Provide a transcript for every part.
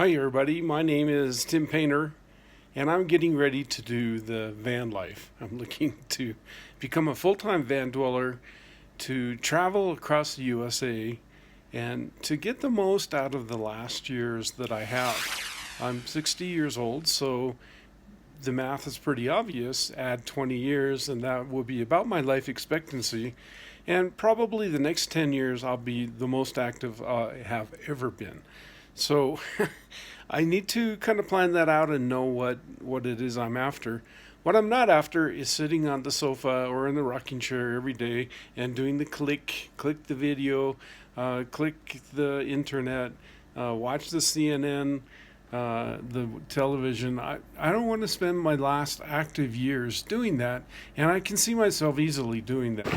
Hi everybody, my name is Tim Paynter and I'm getting ready to do the van life. I'm looking to become a full-time van dweller, to travel across the USA and to get the most out of the last years that I have. I'm 60 years old, so the math is pretty obvious. Add 20 years and that will be about my life expectancy, and probably the next 10 years I'll be the most active I have ever been. So I need to kind of plan that out and know what it is I'm after. What I'm not after is sitting on the sofa or in the rocking chair every day and doing the click the video, click the internet, watch the CNN, the television. I don't want to spend my last active years doing that, and I can see myself easily doing that.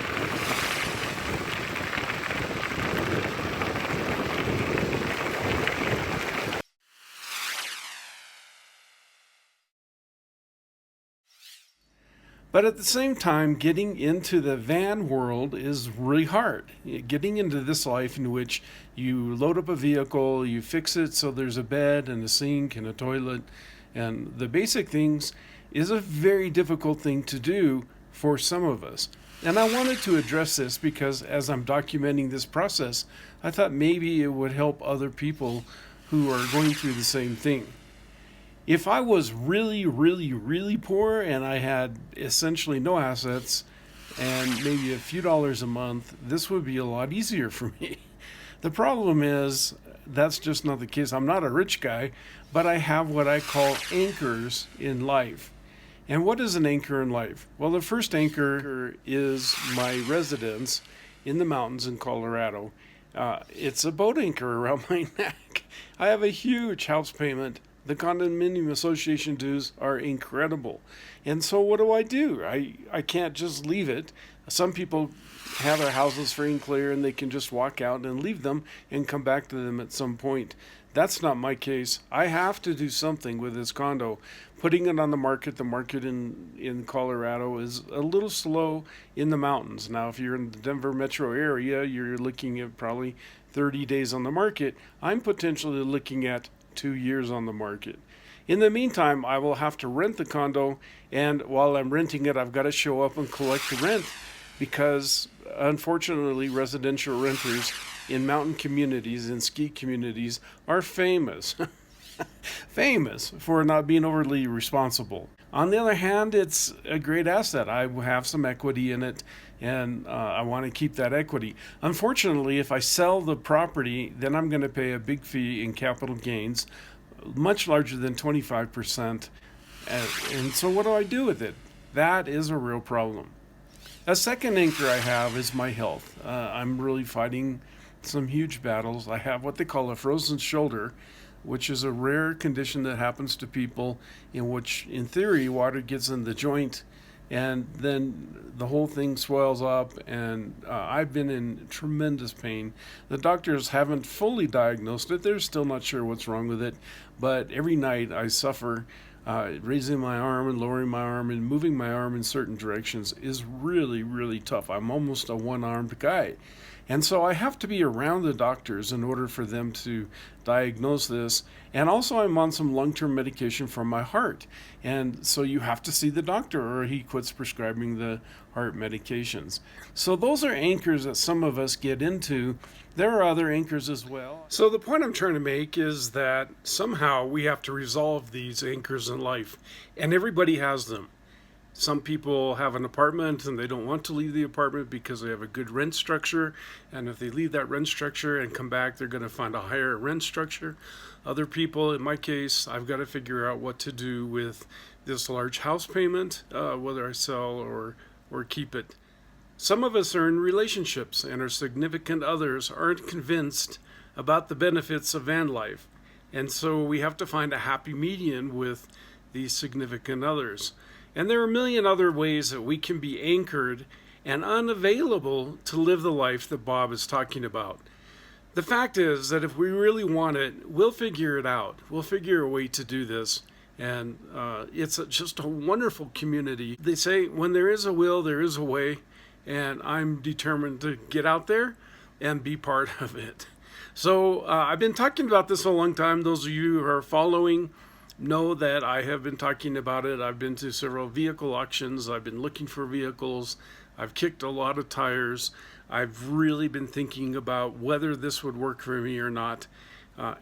But at the same time, getting into the van world is really hard. Getting into this life in which you load up a vehicle, you fix it so there's a bed and a sink and a toilet and the basic things is a very difficult thing to do for some of us. And I wanted to address this because as I'm documenting this process, I thought maybe it would help other people who are going through the same thing. If I was really poor and I had essentially no assets and maybe a few dollars a month, this would be a lot easier for me. The problem is that's just not the case. I'm not a rich guy, but I have what I call anchors in life. And what is an anchor in life? Well, the first anchor is my residence in the mountains in Colorado. It's a boat anchor around my neck. I have a huge house payment. The condominium association dues are incredible. And so what do? I can't just leave it. Some people have their houses free and clear and they can just walk out and leave them and come back to them at some point. That's not my case. I have to do something with this condo. Putting it on the market in Colorado is a little slow in the mountains. Now, if you're in the Denver metro area, you're looking at probably 30 days on the market. I'm potentially looking at 2 years on the market. In the meantime, I will have to rent the condo, and while I'm renting it, I've got to show up and collect the rent because unfortunately residential renters in mountain communities and ski communities are famous for not being overly responsible. On the other hand, it's a great asset. I have some equity in it, and I want to keep that equity. Unfortunately, if I sell the property, then I'm going to pay a big fee in capital gains, much larger than 25%. And so what do I do with it? That is a real problem. A second anchor I have is my health. I'm really fighting some huge battles. I have what they call a frozen shoulder, which is a rare condition that happens to people in which, in theory, water gets in the joint and then the whole thing swells up, and I've been in tremendous pain. The doctors haven't fully diagnosed it. They're still not sure what's wrong with it, but every night I suffer. Raising my arm and lowering my arm and moving my arm in certain directions is really tough. I'm almost a one-armed guy. And so I have to be around the doctors in order for them to diagnose this. And also I'm on some long-term medication for my heart. And so you have to see the doctor or he quits prescribing the heart medications. So those are anchors that some of us get into. There are other anchors as well. So the point I'm trying to make is that somehow we have to resolve these anchors in life. And everybody has them. Some people have an apartment and they don't want to leave the apartment because they have a good rent structure. And if they leave that rent structure and come back, they're going to find a higher rent structure. Other people, in my case, I've got to figure out what to do with this large house payment, whether I sell or keep it. Some of us are in relationships and our significant others aren't convinced about the benefits of van life. And so we have to find a happy median with these significant others. And there are a million other ways that we can be anchored and unavailable to live the life that Bob is talking about. The fact is that if we really want it, we'll figure it out. We'll figure a way to do this. And it's just a wonderful community. They say when there is a will, there is a way. And I'm determined to get out there and be part of it. So I've been talking about this a long time. Those of you who are following know that I have been talking about it. I've been to several vehicle auctions. I've been looking for vehicles. I've kicked a lot of tires. I've really been thinking about whether this would work for me or not,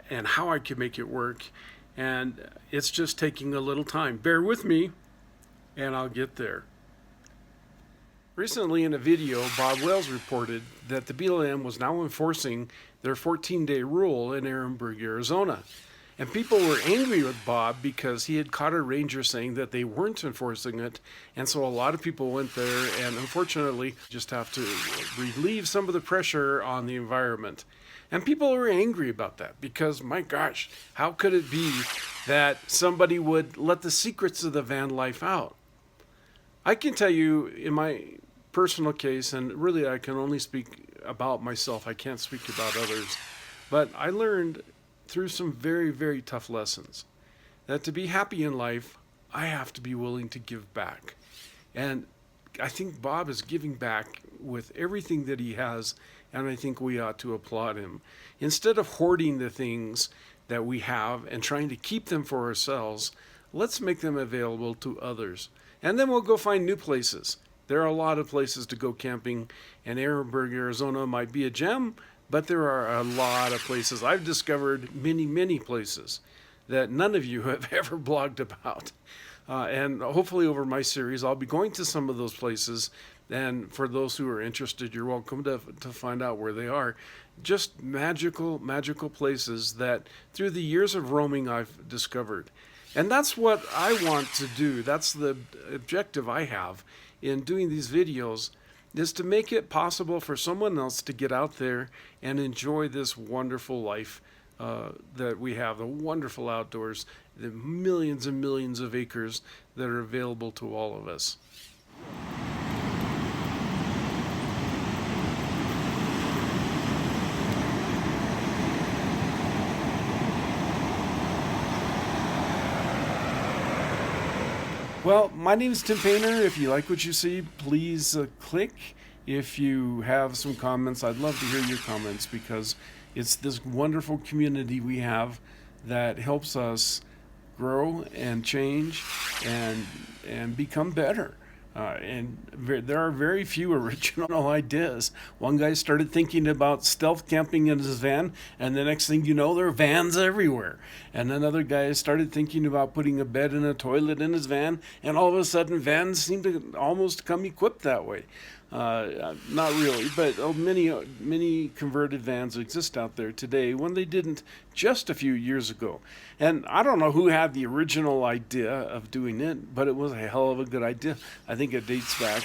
and how I could make it work. And it's just taking a little time. Bear with me, and I'll get there. Recently in a video, Bob Wells reported that the BLM was now enforcing their 14-day rule in Ehrenberg, Arizona. And people were angry with Bob because he had caught a ranger saying that they weren't enforcing it. And so a lot of people went there and unfortunately just have to relieve some of the pressure on the environment. And people were angry about that because, my gosh, how could it be that somebody would let the secrets of the van life out? I can tell you in my personal case, and really I can only speak about myself, I can't speak about others, but I learned through some very, very tough lessons that to be happy in life, I have to be willing to give back. And I think Bob is giving back with everything that he has, and I think we ought to applaud him. Instead of hoarding the things that we have and trying to keep them for ourselves, let's make them available to others. And then we'll go find new places. There are a lot of places to go camping, and Ehrenberg, Arizona might be a gem, but there are a lot of places. I've discovered many, many places that none of you have ever blogged about. And hopefully over my series, I'll be going to some of those places. And for those who are interested, you're welcome to find out where they are. Just magical, magical places that through the years of roaming, I've discovered. And that's what I want to do. That's the objective I have in doing these videos, is to make it possible for someone else to get out there and enjoy this wonderful life that we have, the wonderful outdoors, the millions and millions of acres that are available to all of us. Well, my name is Tim Paynter. If you like what you see, please click. If you have some comments, I'd love to hear your comments because it's this wonderful community we have that helps us grow and change and become better. There are very few original ideas. One guy started thinking about stealth camping in his van, and the next thing you know, there are vans everywhere. And another guy started thinking about putting a bed and a toilet in his van, and all of a sudden vans seem to almost come equipped that way. Not really, but many converted vans exist out there today when they didn't just a few years ago. And I don't know who had the original idea of doing it, but it was a hell of a good idea. I think it dates back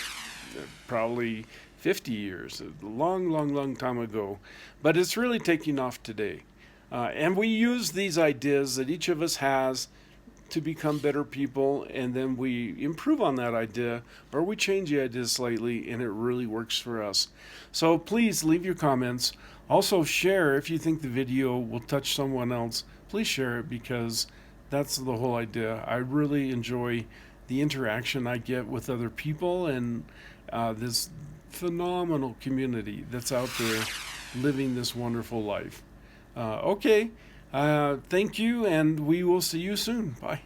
probably 50 years, a long, long, long time ago. But it's really taking off today. And we use these ideas that each of us has to become better people, and then we improve on that idea, or we change the idea slightly, and it really works for us. So please leave your comments. Also share if you think the video will touch someone else. Please share it because that's the whole idea. I really enjoy the interaction I get with other people and this phenomenal community that's out there living this wonderful life. Okay. Thank you, and we will see you soon. Bye.